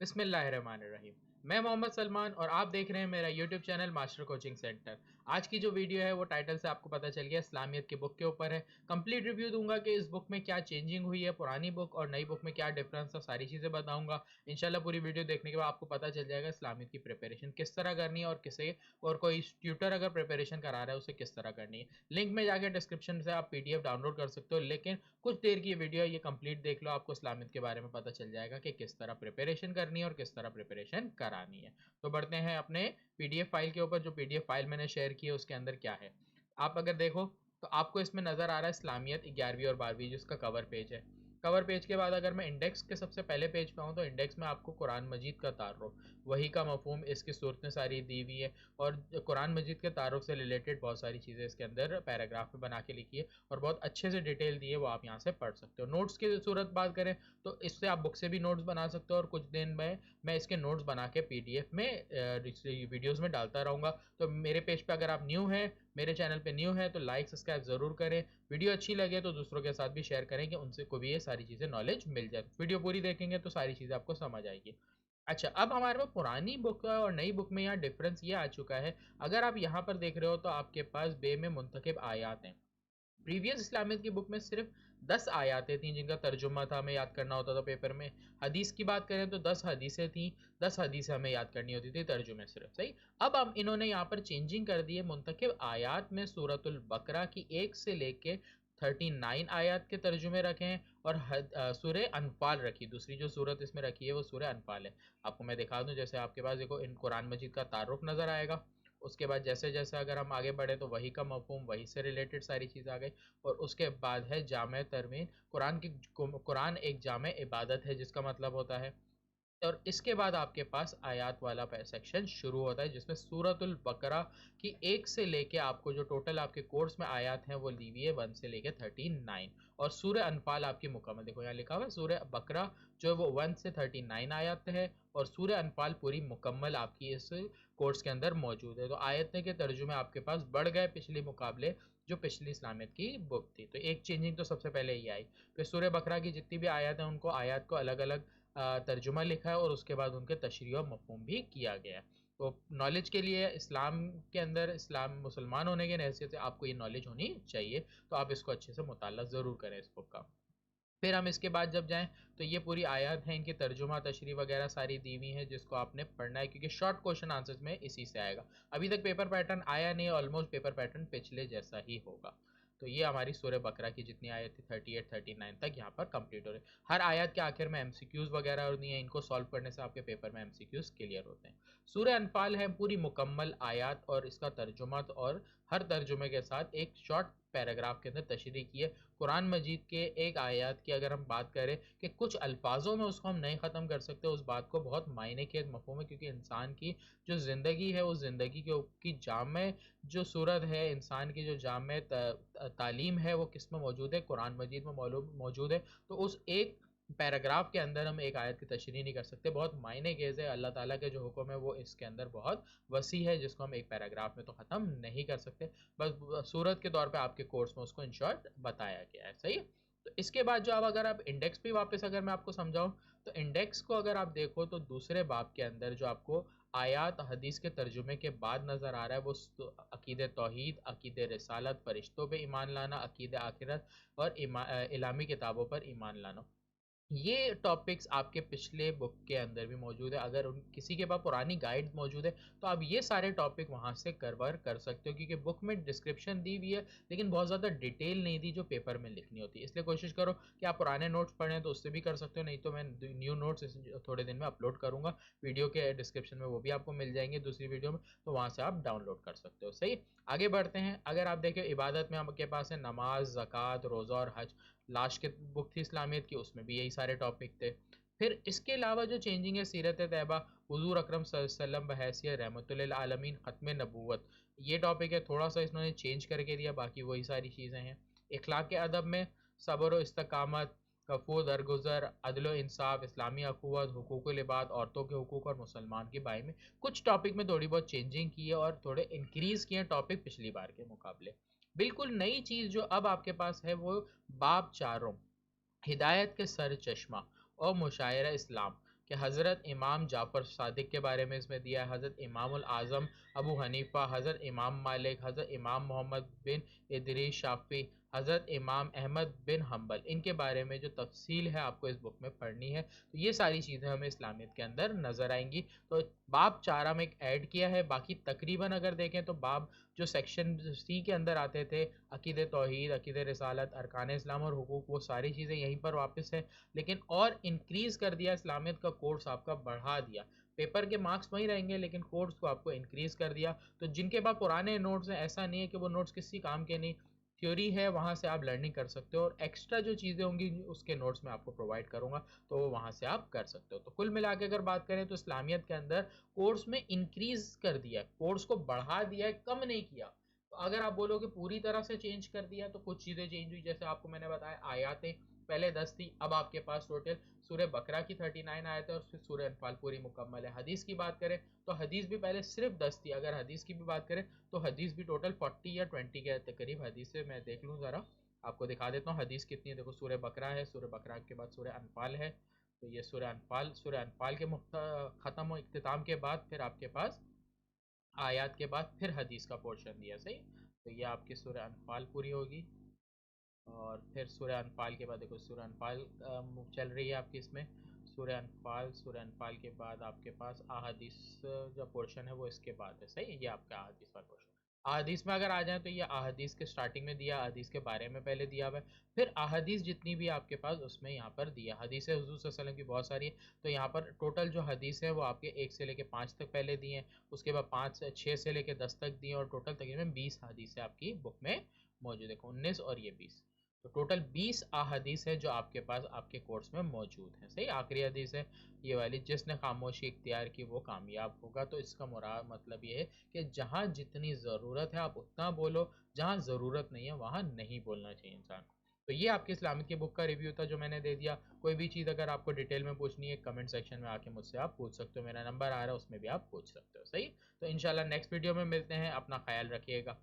बिस्मिल्लाहिर्रहमानिर्रहीम। मैं मोहम्मद सलमान और आप देख रहे हैं मेरा YouTube channel master coaching centre. आज की जो वीडियो है वो टाइटल से आपको पता चल गया, इस्लामियत की बुक के ऊपर है। कंप्लीट रिव्यू दूंगा कि इस बुक में क्या चेंजिंग हुई है, पुरानी बुक और नई बुक में क्या डिफरेंस है, सारी चीज़ें बताऊंगा। इंशाल्लाह पूरी वीडियो देखने के बाद आपको पता चल जाएगा इस्लामियत की प्रिपरेशन किस तरह करनी है और किसे और कोई ट्यूटर अगर प्रिपरेशन करा रहा है उसे किस तरह करनी है। लिंक में जाकर डिस्क्रिप्शन से आप PDF डाउनलोड कर सकते हो, लेकिन कुछ देर की वीडियो ये कंप्लीट देख लो, आपको इस्लामियत के बारे में पता चल जाएगा कि किस तरह प्रिपरेशन करनी है और किस तरह प्रिपरेशन करानी है। तो बढ़ते हैं अपने PDF फाइल के ऊपर। जो PDF फाइल मैंने शेयर की है उसके अंदर क्या है, आप अगर देखो तो आपको इसमें नज़र आ रहा है इस्लामियत 11वीं और 12वीं जिसका कवर पेज है। कवर पेज के बाद अगर मैं इंडेक्स के सबसे पहले पेज पे हूँ तो इंडेक्स में आपको कुरान मजीद का तारुफ, वही का मफहूम, इसकी सूरतें सारी दी हुई है और कुरान मजीद के तारुफ से रिलेटेड बहुत सारी चीज़ें इसके अंदर पैराग्राफ में बना के लिखी है और बहुत अच्छे से डिटेल दी है, वो आप यहाँ से पढ़ सकते हो। नोट्स की सूरत बात करें तो इससे आप बुक से भी नोट्स बना सकते हो और कुछ दिन में मैं इसके नोट्स बना के PDF में वीडियोज़ में डालता रहूँगा। तो मेरे पेज पे अगर आप न्यू हैं, मेरे चैनल पे न्यू है तो लाइक सब्सक्राइब ज़रूर करें। वीडियो अच्छी लगे तो दूसरों के साथ भी शेयर करें कि उनसे को भी ये सारी चीज़ें नॉलेज मिल जाए। वीडियो पूरी देखेंगे तो सारी चीज़ें आपको समझ आएगी। अच्छा, अब हमारे पास पुरानी बुक और नई बुक में यहाँ डिफरेंस ये आ चुका है। अगर आप यहाँ पर देख रहे हो तो आपके पास बे में मुंतखब आयात हैं। प्रीवियस इस्लामियत की बुक में सिर्फ 10 आयातें थीं जिनका तर्जुमा था, हमें याद करना होता था पेपर में। हदीस की बात करें तो 10 हदीसें थीं, 10 हदीसें हमें याद करनी होती थी तर्जुमे सिर्फ, सही। अब हम इन्होंने यहाँ पर चेंजिंग कर दी है, मुंतखब आयात में सूरतुल बकरा की 1 से लेके 39 आयात के तर्जुमे रखे हैं और सूरह अनफाल रखी। दूसरी जो सूरत इसमें रखी है वो सूरह अनफाल है। आपको मैं दिखा दूं, जैसे आपके पास देखो इन कुरान मजीद का तारुफ नज़र आएगा। उसके बाद जैसे जैसे अगर हम आगे बढ़े तो वही का मफहूम, वही से रिलेटेड सारी चीज़ आ गई। और उसके बाद है जामे तरमीन। कुरान एक जामे इबादत है जिसका मतलब होता है। और इसके बाद आपके पास आयात वाला सेक्शन शुरू होता है जिसमें सूरतुल बकरा की 1 से लेके आपको जो टोटल आपके कोर्स में आयात हैं वो ली हुई है 1 से लेके 39। और सूरह अनफाल आपकी मुकम्मल, देखो यहाँ लिखा हुआ है सूरह बकरा जो है वो 1 से 39 आयत है और सूरह अनफाल पूरी मुकम्मल आपकी इस कोर्स के अंदर मौजूद है। तो आयत के तर्जुमे आपके पास बढ़ गए पिछले मुकाबले, जो पिछली इस्लामियत की बुक थी। तो एक चेंजिंग तो सबसे पहले ही आई। फिर सूरह बकरा की जितनी भी आयत हैं उनको आयत को अलग अलग तर्जुमा लिखा है और उसके बाद उनके तशरीह और मफ़हूम भी किया गया है। तो नॉलेज के लिए इस्लाम के अंदर, इस्लाम मुसलमान होने की हैसियत से आपको ये नॉलेज होनी चाहिए, तो आप इसको अच्छे से मुताला ज़रूर करें इस बुक का। फिर हम इसके बाद जब जाएँ तो ये पूरी आयत हैं, इनकी तर्जुमा तशरीह वगैरह सारी दी हुई हैं जिसको आपने पढ़ना है क्योंकि शॉर्ट क्वेश्चन आंसर्स में इसी से आएगा। अभी तक पेपर पैटर्न आया नहीं, ऑलमोस्ट पेपर पैटर्न पिछले जैसा ही होगा। तो ये हमारी सूरह बकरा की जितनी आयत थी 38 39 तक यहाँ पर कंप्लीट हो रही है। हर आयत के आखिर में MCQs वगैरह होती हैं, इनको सॉल्व करने से आपके पेपर में MCQs क्लियर होते हैं। सूरह अनफाल है पूरी मुकम्मल आयत और इसका तर्जुमा और हर तर्जुमे के साथ एक शॉर्ट पैराग्राफ के अंदर तशरीह की है। कुरान मजीद के एक आयत की अगर हम बात करें कि कुछ अल्फाजों में उसको हम नहीं ख़त्म कर सकते, उस बात को बहुत मायने के मफ़हूम है क्योंकि इंसान की जो ज़िंदगी है उस ज़िंदगी के की जामे जो सूरत है, इंसान की जो जामे तालीम है वो किस में मौजूद है, कुरान मजीद में मौजूद है। तो उस एक पैराग्राफ के अंदर हम एक आयत की तशरीह नहीं कर सकते, बहुत मायने गेज़ है। अल्लाह ताला के जो हुक्म है वो इसके अंदर बहुत वसी है जिसको हम एक पैराग्राफ में तो ख़त्म नहीं कर सकते। बस सूरत के तौर पे आपके कोर्स में उसको इन शॉर्ट बताया गया है, सही है। तो इसके बाद जो अब अगर आप इंडेक्स पे वापस अगर मैं आपको समझाऊं तो इंडेक्स को अगर आप देखो तो दूसरे बाब के अंदर जो आपको आयात हदीस के तर्जुमे के बाद नज़र आ रहा है वो अकीद तौहीद, अकीद रिसालत, फरिश्तों पे ईमान लाना, अकीद आखिरत और इलामी किताबों पर ईमान लाना। ये टॉपिक्स आपके पिछले बुक के अंदर भी मौजूद है। अगर उन किसी के पास पुरानी गाइड मौजूद है तो आप ये सारे टॉपिक वहाँ से कवर कर सकते हो क्योंकि बुक में डिस्क्रिप्शन दी हुई है लेकिन बहुत ज़्यादा डिटेल नहीं दी जो पेपर में लिखनी होती है। इसलिए कोशिश करो कि आप पुराने नोट्स पढ़ें तो उससे भी कर सकते हो, नहीं तो मैं न्यू नोट्स थोड़े दिन में अपलोड करूँगा, वीडियो के डिस्क्रिप्शन में वो भी आपको मिल जाएंगे दूसरी वीडियो में, तो वहाँ से आप डाउनलोड कर सकते हो, सही। आगे बढ़ते हैं। अगर आप देखें इबादत में आपके पास है नमाज, ज़कात, रोज़ा और हज। लास्ट के बुक थी इस्लामियत की, उसमें भी यही सारे टॉपिक थे। फिर इसके अलावा जो चेंजिंग है सीरत तैयबा, हुजूर अकरम सल्लल्लाहु अलैहि वसल्लम बहैसियत रहमतुल लिल आलमीन ख़त्म नबूवत, ये टॉपिक है, थोड़ा सा इन्होंने चेंज करके दिया, बाकी वही सारी चीज़ें हैं। इखलाक के अदब में सब्र व इस्तकामत, कफू दरगुजर, अदल इंसाफ, इस्लामी अखुवत, हुकूकुल इबाद, औरतों के हुकूक और मुसलमान की बाई में कुछ टॉपिक में थोड़ी बहुत चेंजिंग की है और थोड़े इंक्रीज़ किए हैं टॉपिक पिछली बार के मुकाबले। बिल्कुल नई चीज़ जो अब आपके पास है वो बाब चारों, हिदायत के सर चश्मा और मुशायरा इस्लाम कि हज़रत इमाम जाफ़र सादिक के बारे में इसमें दिया है, हज़रत इमामुल आज़म अबू हनीफ़ा, हज़रत इमाम मालिक, हज़रत इमाम मोहम्मद बिन इदरीस शाफ़ी, हज़रत इमाम अहमद बिन हम्बल, इनके बारे में जो तफ़सील है आपको इस बुक में पढ़नी है। तो ये सारी चीज़ें हमें इस्लामियत के अंदर नज़र आएंगी। तो बाब 4 में एक ऐड किया है, बाकी तकरीबन अगर देखें तो बाब जो सेक्शन सी के अंदर आते थे, अक़ीदे तौहीद, अक़ीदे रिसालत, अरकान इस्लाम और हुकूक, वो सारी चीज़ें यहीं पर वापस है, लेकिन और इंक्रीज़ कर दिया इस्लामियत का कोर्स, आपका बढ़ा दिया। पेपर के मार्क्स वहीं रहेंगे लेकिन कोर्स को आपको इंक्रीज़ कर दिया। तो जिनके पास पुराने नोट्स हैं, ऐसा नहीं है कि वो नोट्स किसी काम के नहीं, थ्योरी है, वहाँ से आप लर्निंग कर सकते हो और एक्स्ट्रा जो चीज़ें होंगी उसके नोट्स मैं आपको प्रोवाइड करूँगा, तो वो वहाँ से आप कर सकते हो। तो कुल मिला के अगर बात करें तो इस्लामियत के अंदर कोर्स में इंक्रीज़ कर दिया है, कोर्स को बढ़ा दिया है, कम नहीं किया। तो अगर आप बोलोगे पूरी तरह से चेंज कर दिया, तो कुछ चीज़ें चेंज हुई, जैसे आपको मैंने बताया आयातें पहले 10 थी, अब आपके पास टोटल सूरह बकरा की 39 आयत है और फिर सूरह अनफाल पूरी मुकम्मल है। हदीस की बात करें तो हदीस भी पहले सिर्फ 10 थी, अगर हदीस की भी बात करें तो हदीस भी टोटल 40 या 20 के करीब हदीस है। मैं देख लूँ ज़रा, आपको दिखा देता हूँ हदीस कितनी है। देखो, सूरह बकरा है, सूरह बकरा के बाद सूरह अनफाल है, तो ये सूरह अनफाल के ख़त्म इख्तिताम के बाद फिर आपके पास आयात के बाद फिर हदीस का पोर्शन दिया, सही। तो ये आपकी सूरह अनफाल पूरी होगी और फिर सूरह अनफाल के बाद देखो सूरह अनफाल चल रही है आपकी इसमें, सूरह अनफाल के बाद आपके पास अहादीस जो पोर्शन है वो इसके बाद है, सही। ये आपका अहादीस का पोर्शन। अहादीस में अगर आ जाए तो ये अहादीस के स्टार्टिंग में दिया, अहादीस के बारे में पहले दिया हुआ है, फिर अहादीस जितनी भी आपके पास उसमें यहाँ पर दिया। हदीस हुज़ूर सल्लल्लाहु अलैहि वसल्लम की बहुत सारी है, तो यहाँ पर टोटल जो हदीस है वो आपके 1 से लेके 5 तक पहले दिए हैं, उसके बाद 6 से लेके 10 तक दिए और टोटल तकरीबन 20 हदीस है आपकी बुक में मौजूद है, 19 और ये 20, तो टोटल 20 अहादीस है जो आपके पास आपके कोर्स में मौजूद है, सही। आखिरी हदीस है ये वाली, जिसने खामोशी इख्तियार की वो कामयाब होगा। तो इसका मुराद मतलब ये है कि जहाँ जितनी ज़रूरत है आप उतना बोलो, जहाँ ज़रूरत नहीं है वहाँ नहीं बोलना चाहिए इंसान को। तो ये आपकी इस्लामिक की बुक का रिव्यू था जो मैंने दे दिया। कोई भी चीज़ अगर आपको डिटेल में पूछनी है कमेंट सेक्शन में आके मुझसे आप पूछ सकते हो, मेरा नंबर आ रहा है उसमें भी आप पूछ सकते हो, सही। तो इंशाल्लाह नेक्स्ट वीडियो में मिलते हैं, अपना ख्याल रखिएगा।